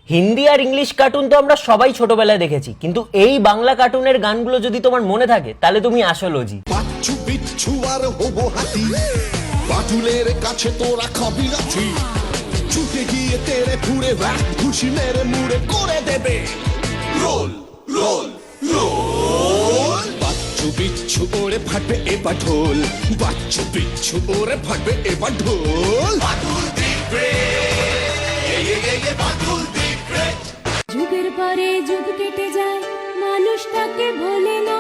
হিন্দি আর English cartoon তো আমরা সবাই ছোটবেলায় দেখেছি, কিন্তু এই বাংলা কার্টুনের গানগুলো যদি তোমার মনে থাকে তাহলে তুমি আসল ওজি। বাচ্চু বিচ্ছু আর হবো হাতি, বাটুলের কাছে তোরা খাবি লাঠি, ছুটে গিয়ে তেরে ফুড়ে ব্যাট খুশি মেরে মুড়ে করে দেবে রোল রোল রোল। বাচ্চু বিচ্ছু ওরে ফাটবে এবার ঢোল, বাচ্চু বিচ্ছু ওরে ফাটবে এবার ঢোল। বাটুল দিবে বাটুল দিবে। যুগের পরে যুগ কেটে যায়, মানুষ তাকে ভোলে না।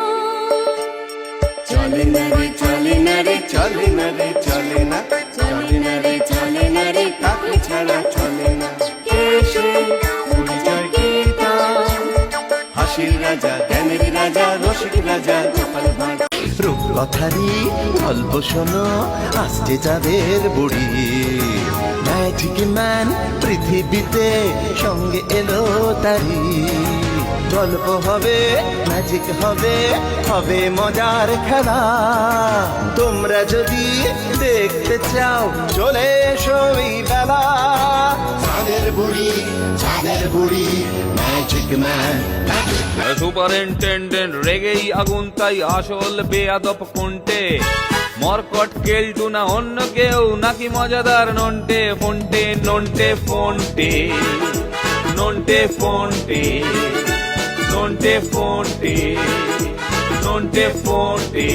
চলে না রে চলে না রে চলে না রে চলে না, চলে না রে চলে না রে তাকে ছাড়া চলে না। কে সে পরিচয় কে তার, হাসির রাজা জ্ঞানের রাজা রসিক রাজা গোপাল ভাঁড়। রূপকথারই গল্প শোনো, আসছে যাদের বুড়ি। ম্যাজিক ম্যান পৃথিবীতে সঙ্গে এলো তারি। গল্প হবে, ম্যাজিক হবে, হবে মজার খেলা। তোমরা যদি দেখতে চাও চলে এসো এই বেলা। চাঁদের বুড়ি ম্যাজিক ম্যান। সুপারিনটেন্ডেন্ট রেগেই আগুন, তাই আসল বেয়াদব কোনটে? মরকট কেলটু না অন্য কেউ, নাকি মজাদার নন্টে ফোনটে? নন্টে ফোনটে নন্টে ফোনটে নন্টে ফোনটে নন্টে ফোনটে।